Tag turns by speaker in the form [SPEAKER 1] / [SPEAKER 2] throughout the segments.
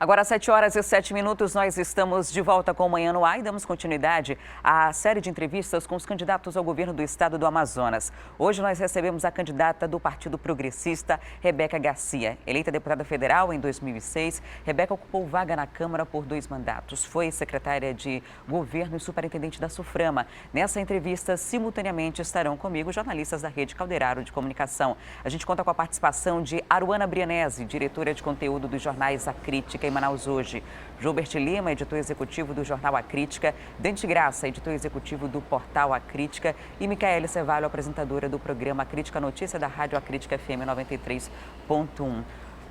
[SPEAKER 1] Agora, às 7h07, nós estamos de volta com o Manhã no Ar e damos continuidade à série de entrevistas com os candidatos ao governo do estado do Amazonas. Hoje nós recebemos a candidata do Partido Progressista, Rebeca Garcia. Eleita deputada federal em 2006, Rebeca ocupou vaga na Câmara por 2 mandatos. Foi secretária de Governo e superintendente da SUFRAMA. Nessa entrevista, simultaneamente, estarão comigo jornalistas da Rede Calderaro de Comunicação. A gente conta com a participação de Aruana Brianese, diretora de conteúdo dos jornais A Crítica em Manaus Hoje, Gilbert Lima, editor executivo do jornal A Crítica, Dante Graça, editor executivo do portal A Crítica, e Micaele Cevalho, apresentadora do programa A Crítica Notícia da Rádio A Crítica FM 93.1.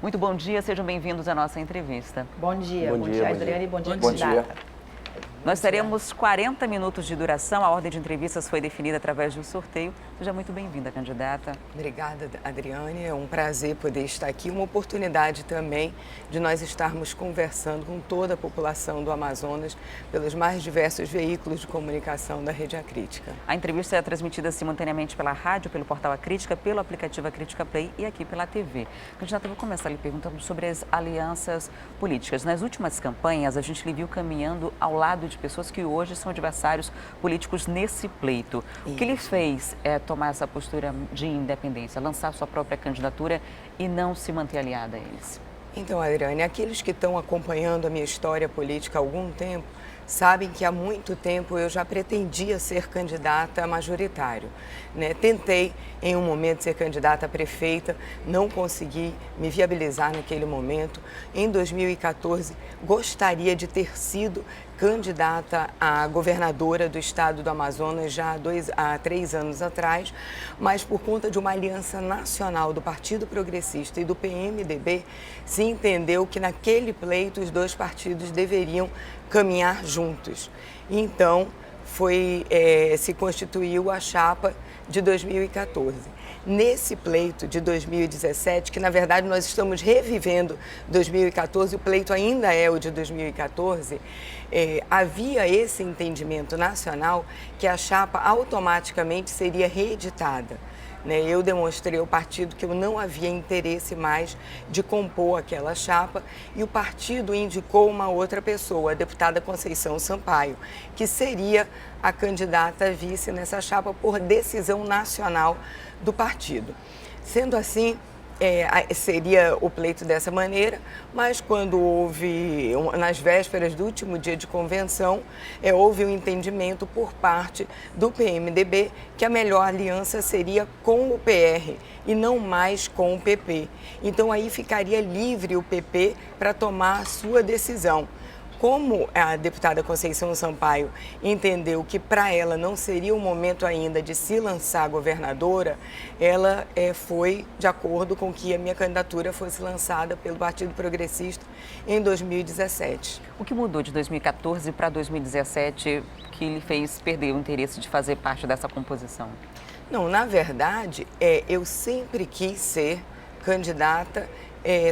[SPEAKER 1] Muito bom dia, sejam bem-vindos à nossa entrevista.
[SPEAKER 2] Bom dia, Adriane, e bom dia, candidata.
[SPEAKER 1] Nós teremos 40 minutos de duração, a ordem de entrevistas foi definida através de um sorteio. Seja muito bem-vinda, candidata.
[SPEAKER 3] Obrigada, Adriane. É um prazer poder estar aqui. Uma oportunidade também de nós estarmos conversando com toda a população do Amazonas pelos mais diversos veículos de comunicação da Rede A Crítica.
[SPEAKER 1] A entrevista é transmitida simultaneamente pela rádio, pelo portal A Crítica, pelo aplicativo A Crítica Play e aqui pela TV. Candidata, eu vou começar lhe perguntando sobre as alianças políticas. Nas últimas campanhas, a gente lhe viu caminhando ao lado de pessoas que hoje são adversários políticos nesse pleito. O que lhe fez tomar essa postura de independência, lançar sua própria candidatura e não se manter aliada a eles?
[SPEAKER 3] Então, Adriane, aqueles que estão acompanhando a minha história política há algum tempo sabem que há muito tempo eu já pretendia ser candidata a majoritário, né? Tentei em um momento ser candidata a prefeita, não consegui me viabilizar naquele momento. Em 2014, gostaria de ter sido candidata a governadora do estado do Amazonas já há 3 anos atrás, mas por conta de uma aliança nacional do Partido Progressista e do PMDB, se entendeu que naquele pleito os 2 partidos deveriam caminhar juntos. Então, se constituiu a chapa de 2014. Nesse pleito de 2017, que na verdade nós estamos revivendo 2014, o pleito ainda é o de 2014, havia esse entendimento nacional que a chapa automaticamente seria reeditada. Eu demonstrei ao partido que eu não havia interesse mais de compor aquela chapa e o partido indicou uma outra pessoa, a deputada Conceição Sampaio, que seria a candidata a vice nessa chapa por decisão nacional do partido. Sendo assim, seria o pleito dessa maneira, mas quando houve, nas vésperas do último dia de convenção, houve um entendimento por parte do PMDB que a melhor aliança seria com o PR e não mais com o PP. Então aí ficaria livre o PP para tomar a sua decisão. Como a deputada Conceição Sampaio entendeu que para ela não seria o momento ainda de se lançar governadora, ela foi de acordo com que a minha candidatura fosse lançada pelo Partido Progressista em 2017.
[SPEAKER 1] O que mudou de 2014 para 2017 que lhe fez perder o interesse de fazer parte dessa composição?
[SPEAKER 3] Não, na verdade, eu sempre quis ser candidata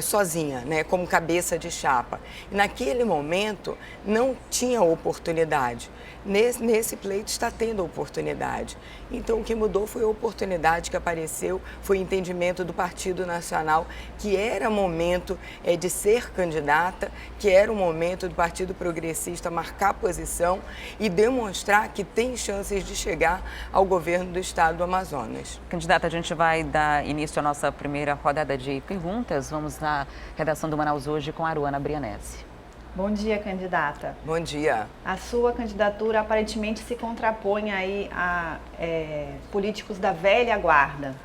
[SPEAKER 3] sozinha, né, como cabeça de chapa. E naquele momento não tinha oportunidade. Nesse pleito está tendo oportunidade. Então o que mudou foi a oportunidade que apareceu, foi o entendimento do Partido Nacional que era momento de ser candidata, que era o momento do Partido Progressista marcar posição e demonstrar que tem chances de chegar ao governo do estado do Amazonas.
[SPEAKER 1] Candidata, a gente vai dar início à nossa primeira rodada de perguntas. Vamos na redação do Manaus Hoje com a Aruana Brianese.
[SPEAKER 2] Bom dia, candidata.
[SPEAKER 3] Bom dia.
[SPEAKER 2] A sua candidatura aparentemente se contrapõe aí a políticos da velha guarda.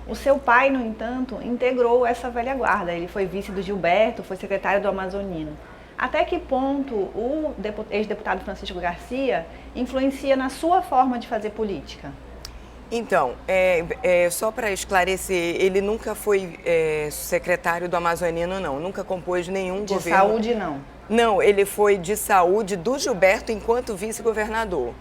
[SPEAKER 2] O seu pai, no entanto, integrou essa velha guarda. Ele foi vice do Gilberto, foi secretário do Amazonino. Até que ponto o ex-deputado Francisco Garcia influencia na sua forma de fazer política?
[SPEAKER 3] Então, só para esclarecer, ele nunca foi secretário do Amazonino, não. Nunca compôs nenhum governo.
[SPEAKER 2] De saúde, não?
[SPEAKER 3] Não, ele foi de saúde do Gilberto enquanto vice-governador.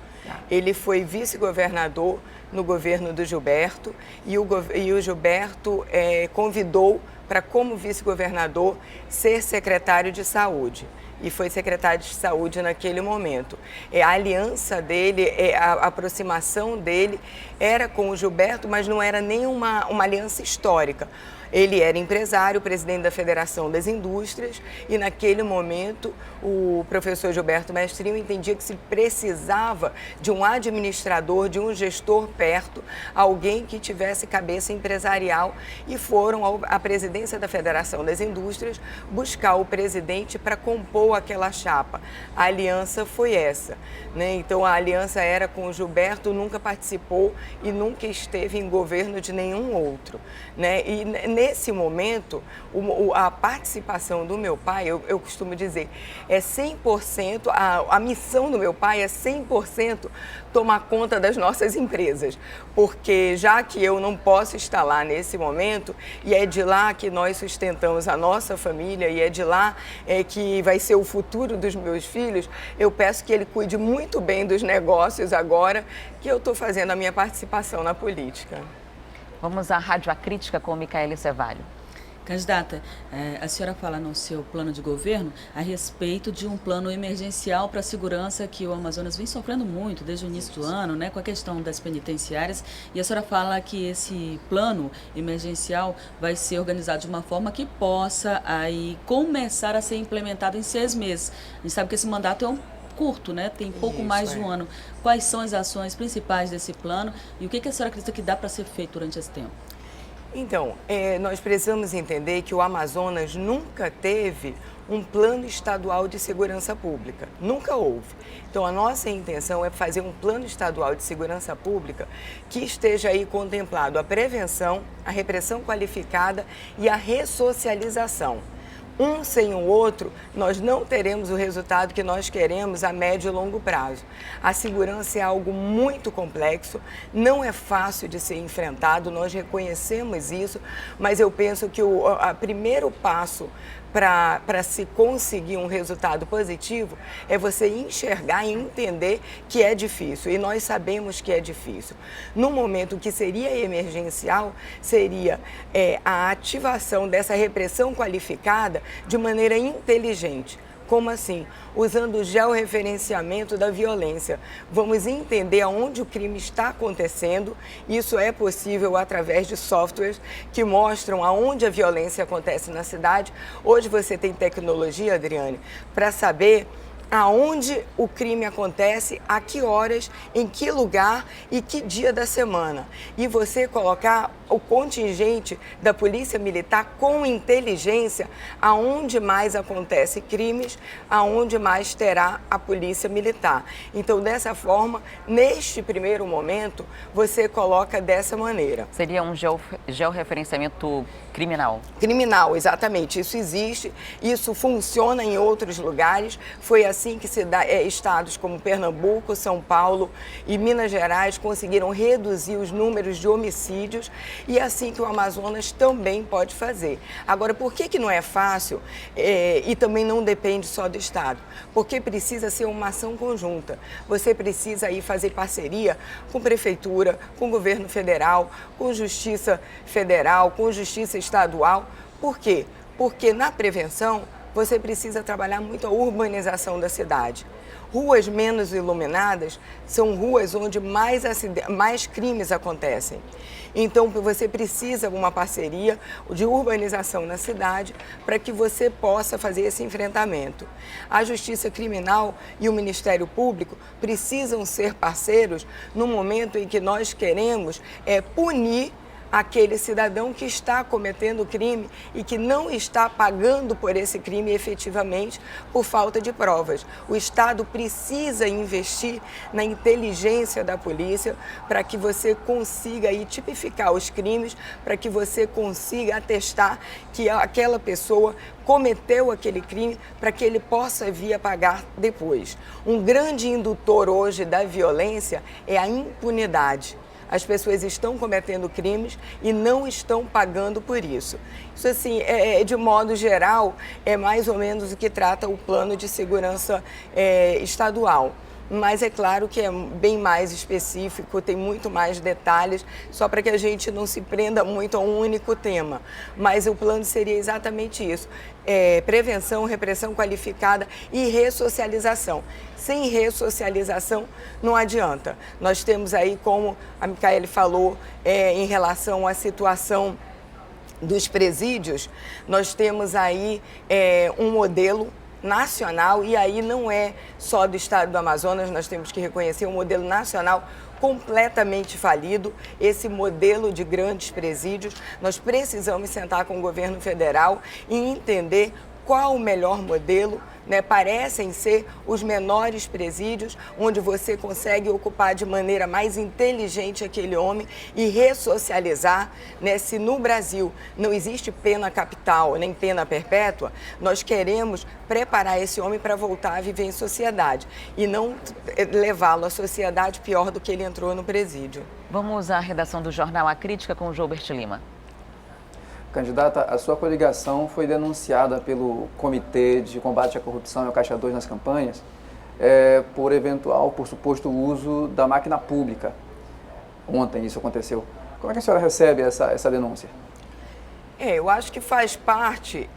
[SPEAKER 3] Ele foi vice-governador no governo do Gilberto e o Gilberto convidou para, como vice-governador, ser secretário de saúde. E foi secretário de saúde naquele momento. A aliança dele, a aproximação dele era com o Gilberto, mas não era nenhuma aliança histórica. Ele era empresário, presidente da Federação das Indústrias, e naquele momento o professor Gilberto Mestrinho entendia que se precisava de um administrador, de um gestor perto, alguém que tivesse cabeça empresarial, e foram à presidência da Federação das Indústrias buscar o presidente para compor aquela chapa. A aliança foi essa, né? Então a aliança era com o Gilberto, nunca participou e nunca esteve em governo de nenhum outro, né? E nesse momento, a participação do meu pai, eu costumo dizer, é 100%, a missão do meu pai é 100% tomar conta das nossas empresas, porque já que eu não posso estar lá nesse momento, e é de lá que nós sustentamos a nossa família, e é de lá que vai ser o futuro dos meus filhos, eu peço que ele cuide muito bem dos negócios agora que eu estou fazendo a minha participação na política.
[SPEAKER 1] Vamos à Rádio A Crítica com Micaele Cevalho.
[SPEAKER 4] Candidata, a senhora fala no seu plano de governo a respeito de um plano emergencial para a segurança que o Amazonas vem sofrendo muito desde o início do ano, né, com a questão das penitenciárias, e a senhora fala que esse plano emergencial vai ser organizado de uma forma que possa aí começar a ser implementado em 6 meses. A gente sabe que esse mandato é curto, né? Tem pouco mais de um ano. Quais são as ações principais desse plano e o que a senhora acredita que dá para ser feito durante esse tempo?
[SPEAKER 3] Então, nós precisamos entender que o Amazonas nunca teve um plano estadual de segurança pública. Nunca houve. Então, a nossa intenção é fazer um plano estadual de segurança pública que esteja aí contemplado a prevenção, a repressão qualificada e a ressocialização. Um sem o outro, nós não teremos o resultado que nós queremos a médio e longo prazo. A segurança é algo muito complexo, não é fácil de ser enfrentado, nós reconhecemos isso, mas eu penso que o primeiro passo para se conseguir um resultado positivo é você enxergar e entender que é difícil, e nós sabemos que é difícil. No momento que seria emergencial, seria a ativação dessa repressão qualificada de maneira inteligente. Como assim? Usando o georreferenciamento da violência. Vamos entender aonde o crime está acontecendo. Isso é possível através de softwares que mostram aonde a violência acontece na cidade. Hoje você tem tecnologia, Adriane, para saber aonde o crime acontece, a que horas, em que lugar e que dia da semana. E você colocar o contingente da Polícia Militar com inteligência aonde mais acontece crimes, aonde mais terá a Polícia Militar. Então, dessa forma, neste primeiro momento, você coloca dessa maneira.
[SPEAKER 1] Seria um georreferenciamento criminal?
[SPEAKER 3] Criminal, exatamente. Isso existe, isso funciona em outros lugares. Foi assim que estados como Pernambuco, São Paulo e Minas Gerais conseguiram reduzir os números de homicídios, e é assim que o Amazonas também pode fazer. Agora, por que não é fácil e também não depende só do estado? Porque precisa ser uma ação conjunta. Você precisa aí fazer parceria com prefeitura, com governo federal, com justiça federal, com justiça estadual. Por quê? Porque na prevenção você precisa trabalhar muito a urbanização da cidade. Ruas menos iluminadas são ruas onde mais crimes acontecem. Então, você precisa de uma parceria de urbanização na cidade para que você possa fazer esse enfrentamento. A Justiça Criminal e o Ministério Público precisam ser parceiros no momento em que nós queremos punir aquele cidadão que está cometendo crime e que não está pagando por esse crime efetivamente por falta de provas. O Estado precisa investir na inteligência da polícia para que você consiga aí tipificar os crimes, para que você consiga atestar que aquela pessoa cometeu aquele crime, para que ele possa vir a pagar depois. Um grande indutor hoje da violência é a impunidade. As pessoas estão cometendo crimes e não estão pagando por isso. Isso, assim, de modo geral, é mais ou menos o que trata o plano de segurança estadual. Mas é claro que é bem mais específico, tem muito mais detalhes, só para que a gente não se prenda muito a um único tema. Mas o plano seria exatamente isso: prevenção, repressão qualificada e ressocialização. Sem ressocialização não adianta. Nós temos aí, como a Micaele falou, em relação à situação dos presídios, nós temos aí um modelo nacional, e aí não é só do estado do Amazonas, nós temos que reconhecer um modelo nacional completamente falido, esse modelo de grandes presídios. Nós precisamos sentar com o governo federal e entender qual o melhor modelo, né? Parecem ser os menores presídios, onde você consegue ocupar de maneira mais inteligente aquele homem e ressocializar, né? Se no Brasil não existe pena capital nem pena perpétua, nós queremos preparar esse homem para voltar a viver em sociedade e não levá-lo à sociedade pior do que ele entrou no presídio.
[SPEAKER 1] Vamos à redação do Jornal A Crítica com o Joubert Lima.
[SPEAKER 5] Candidata, a sua coligação foi denunciada pelo Comitê de Combate à Corrupção e ao Caixa 2 nas campanhas por suposto uso da máquina pública. Ontem isso aconteceu. Como é que a senhora recebe essa denúncia?
[SPEAKER 3] Eu acho que faz parte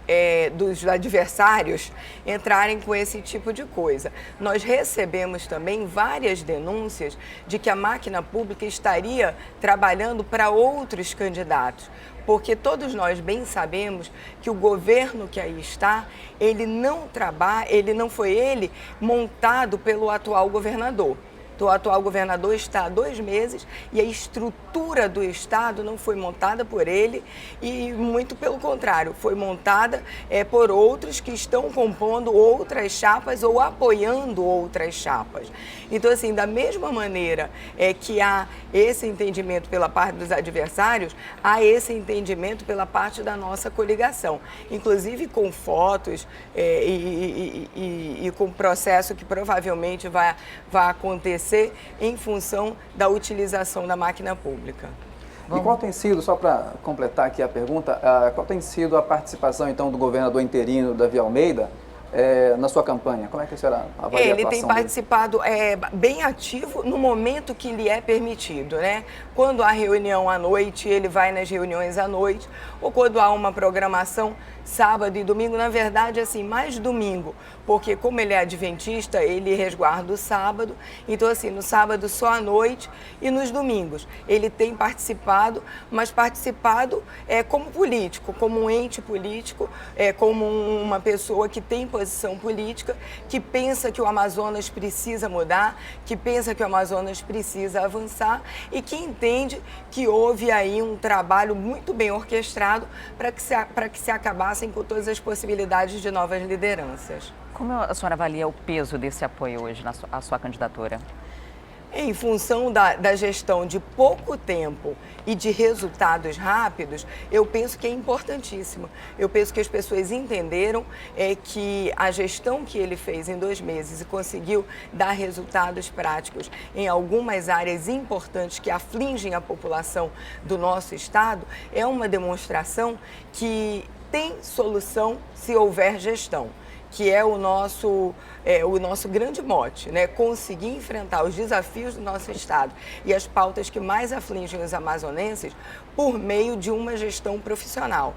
[SPEAKER 3] dos adversários entrarem com esse tipo de coisa. Nós recebemos também várias denúncias de que a máquina pública estaria trabalhando para outros candidatos, porque todos nós bem sabemos que o governo que aí está, ele não foi montado pelo atual governador. O atual governador está há 2 meses e a estrutura do Estado não foi montada por ele e, muito pelo contrário, foi montada por outros que estão compondo outras chapas ou apoiando outras chapas. Então, assim, da mesma maneira que há esse entendimento pela parte dos adversários, há esse entendimento pela parte da nossa coligação, inclusive com fotos e com processo que provavelmente vai acontecer em função da utilização da máquina pública.
[SPEAKER 5] E qual tem sido, só para completar aqui a pergunta, qual tem sido a participação então do governador interino Davi Almeida na sua campanha? Como é que a senhora avalia a atuação
[SPEAKER 3] Ele tem participado bem ativo no momento que lhe é permitido, né? Quando há reunião à noite, ele vai nas reuniões à noite, ou quando há uma programação sábado e domingo, na verdade, assim, mais domingo, porque como ele é adventista, ele resguarda o sábado, então assim, no sábado só à noite e nos domingos. Ele tem participado, mas participado como político, como um ente político, como uma pessoa que tem posição política, que pensa que o Amazonas precisa mudar, que pensa que o Amazonas precisa avançar e que entende que houve aí um trabalho muito bem orquestrado para que se acabassem com todas as possibilidades de novas lideranças.
[SPEAKER 1] Como a senhora avalia o peso desse apoio hoje à sua candidatura?
[SPEAKER 3] Em função da gestão de pouco tempo e de resultados rápidos, eu penso que é importantíssimo. Eu penso que as pessoas entenderam que a gestão que ele fez em 2 meses e conseguiu dar resultados práticos em algumas áreas importantes que afligem a população do nosso estado é uma demonstração que tem solução se houver gestão, que é o nosso grande mote, né? Conseguir enfrentar os desafios do nosso estado e as pautas que mais afligem os amazonenses por meio de uma gestão profissional.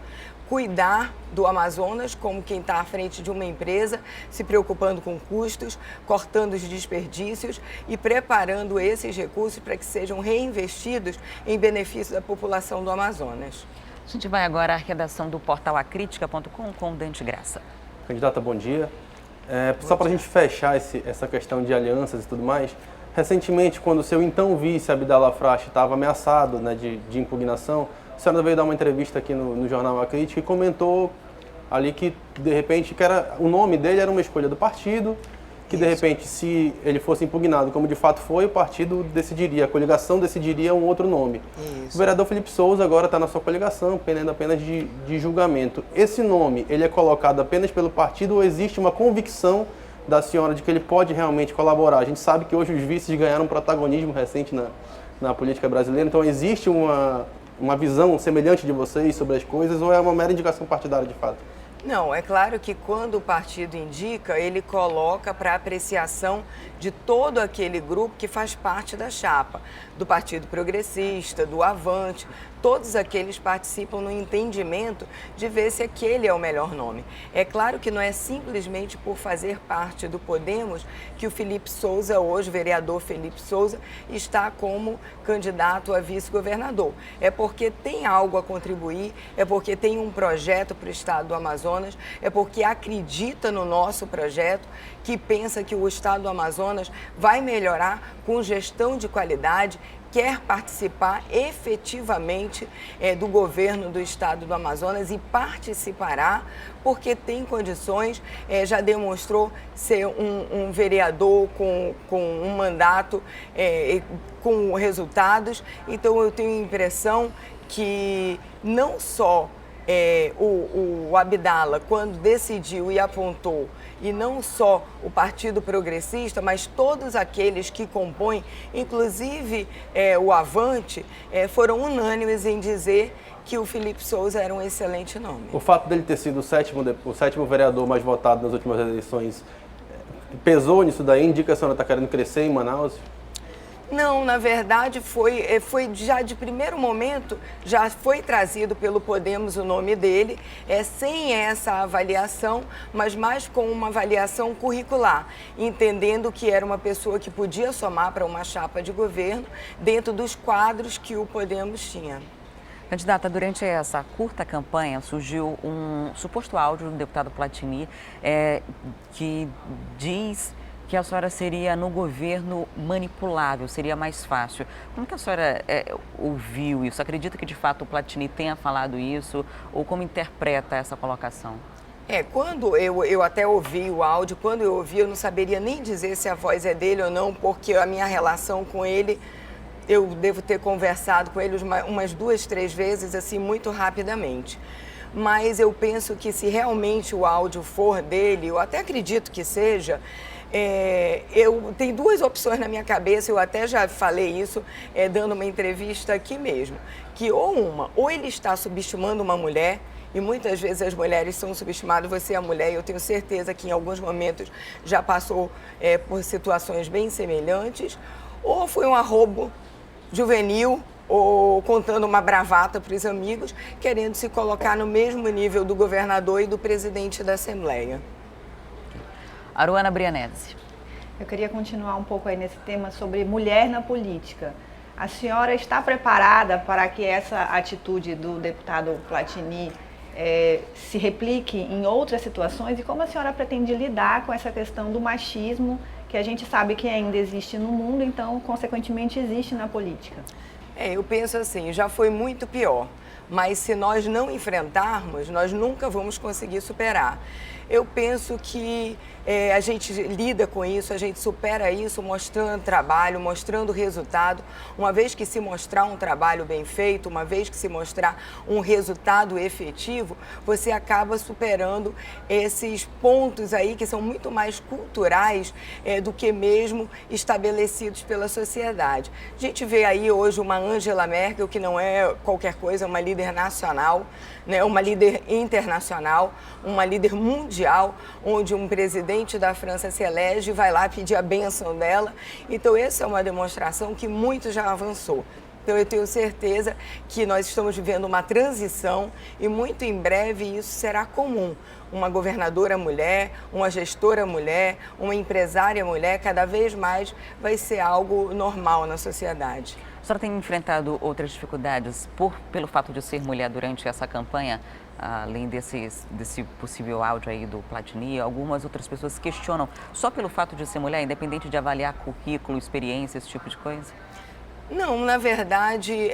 [SPEAKER 3] Cuidar do Amazonas como quem está à frente de uma empresa, se preocupando com custos, cortando os desperdícios e preparando esses recursos para que sejam reinvestidos em benefício da população do Amazonas.
[SPEAKER 1] A gente vai agora à redação do portal acritica.com com o Dante Graça.
[SPEAKER 6] Candidata, bom dia. Só para a gente fechar essa questão de alianças e tudo mais, recentemente, quando o seu então vice, Abdallah Frache, estava ameaçado, né, de impugnação, a senhora veio dar uma entrevista aqui no Jornal A Crítica e comentou ali que, de repente, o nome dele era uma escolha do partido, que, de repente, se ele fosse impugnado, como de fato foi, o partido decidiria, a coligação decidiria um outro nome.
[SPEAKER 3] Isso.
[SPEAKER 6] O vereador Felipe Souza agora está na sua coligação, pendendo apenas de julgamento. Esse nome, ele é colocado apenas pelo partido ou existe uma convicção da senhora de que ele pode realmente colaborar? A gente sabe que hoje os vices ganharam um protagonismo recente na política brasileira, então existe uma visão semelhante de vocês sobre as coisas ou é uma mera indicação partidária de fato?
[SPEAKER 3] Não, é claro que quando o partido indica, ele coloca para apreciação de todo aquele grupo que faz parte da chapa, do Partido Progressista, do Avante, todos aqueles participam no entendimento de ver se aquele é o melhor nome. É claro que não é simplesmente por fazer parte do Podemos que o Felipe Souza, hoje vereador Felipe Souza, está como candidato a vice-governador. É porque tem algo a contribuir, é porque tem um projeto para o estado do Amazonas, é porque acredita no nosso projeto, que pensa que o estado do Amazonas vai melhorar com gestão de qualidade, quer participar efetivamente do governo do estado do Amazonas e participará porque tem condições, já demonstrou ser um vereador com um mandato, com resultados. Então eu tenho a impressão que não só o Abdala, quando decidiu e apontou, e não só o Partido Progressista, mas todos aqueles que compõem, inclusive o Avante, foram unânimes em dizer que o Felipe Souza era um excelente nome.
[SPEAKER 6] O fato dele ter sido o sétimo vereador mais votado nas últimas eleições pesou nisso daí? Indica que a senhora está querendo crescer em Manaus?
[SPEAKER 3] Não, na verdade foi já de primeiro momento, já foi trazido pelo Podemos o nome dele, sem essa avaliação, mas mais com uma avaliação curricular, entendendo que era uma pessoa que podia somar para uma chapa de governo dentro dos quadros que o Podemos tinha.
[SPEAKER 1] Candidata, durante essa curta campanha surgiu um suposto áudio do deputado Platini que diz que a senhora seria no governo manipulável, seria mais fácil. Como que a senhora ouviu isso? Acredita que de fato o Platini tenha falado isso ou como interpreta essa colocação?
[SPEAKER 3] Quando eu até ouvi o áudio, quando eu ouvi eu não saberia nem dizer se a voz é dele ou não, porque a minha relação com ele, eu devo ter conversado com ele umas 2, 3 vezes, assim, muito rapidamente. Mas eu penso que se realmente o áudio for dele, eu até acredito que seja, eu tenho 2 opções na minha cabeça, eu até já falei isso dando uma entrevista aqui mesmo, que ou ele está subestimando uma mulher, e muitas vezes as mulheres são subestimadas, você é a mulher, e eu tenho certeza que em alguns momentos já passou por situações bem semelhantes, ou foi um arrobo juvenil, ou contando uma bravata para os amigos, querendo se colocar no mesmo nível do governador e do presidente da Assembleia.
[SPEAKER 1] Aruana Brianese.
[SPEAKER 2] Eu queria continuar um pouco aí nesse tema sobre mulher na política. A senhora está preparada para que essa atitude do deputado Platini se replique em outras situações? E como a senhora pretende lidar com essa questão do machismo, que a gente sabe que ainda existe no mundo, então, consequentemente, existe na política?
[SPEAKER 3] Eu penso assim, já foi muito pior, mas se nós não enfrentarmos, nós nunca vamos conseguir superar. Eu penso que a gente lida com isso, a gente supera isso mostrando trabalho, mostrando resultado. Uma vez que se mostrar um trabalho bem feito, uma vez que se mostrar um resultado efetivo, você acaba superando esses pontos aí que são muito mais culturais do que mesmo estabelecidos pela sociedade. A gente vê aí hoje uma Angela Merkel, que não é qualquer coisa, uma líder nacional, né, uma líder internacional, uma líder mundial, onde um presidente da França se elege e vai lá pedir a bênção dela. Então, essa é uma demonstração que muito já avançou. Então, eu tenho certeza que nós estamos vivendo uma transição e muito em breve isso será comum. Uma governadora mulher, uma gestora mulher, uma empresária mulher, cada vez mais vai ser algo normal na sociedade.
[SPEAKER 1] A senhora tem enfrentado outras dificuldades pelo fato de ser mulher durante essa campanha? Além desse possível áudio aí do Platini, algumas outras pessoas questionam só pelo fato de ser mulher, independente de avaliar currículo, experiência, esse tipo de coisa?
[SPEAKER 3] Não, na verdade,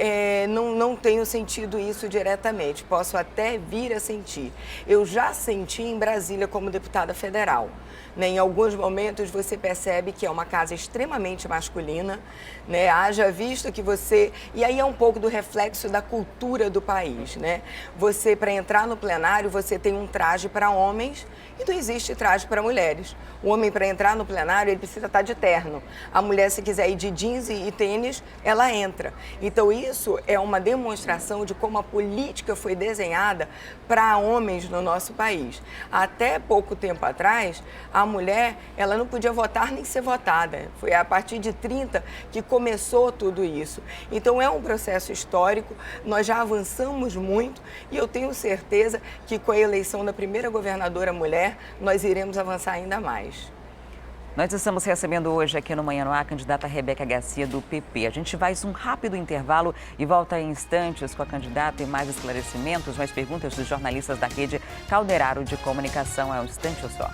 [SPEAKER 3] não tenho sentido isso diretamente. Posso até vir a sentir. Eu já senti em Brasília como deputada federal. né? Em alguns momentos você percebe que é uma casa extremamente masculina, né? Haja visto que você... E aí é um pouco do reflexo da cultura do país, né? Você, para entrar no plenário, você tem um traje para homens e não existe traje para mulheres. O homem, para entrar no plenário, ele precisa estar de terno. A mulher, se quiser ir de jeans e tênis, ela entra. Então, isso é uma demonstração de como a política foi desenhada para homens no nosso país. Até pouco tempo atrás, a mulher, ela não podia votar nem ser votada. Foi a partir de 30 que começou tudo isso. Então, é um processo histórico, nós já avançamos muito e eu tenho certeza que com a eleição da primeira governadora mulher, nós iremos avançar ainda mais.
[SPEAKER 1] Nós estamos recebendo hoje aqui no Manhã no Ar a candidata Rebeca Garcia, do PP. A gente faz um rápido intervalo e volta em instantes com a candidata e mais esclarecimentos, mais perguntas dos jornalistas da Rede Calderaro de Comunicação. É um instante só.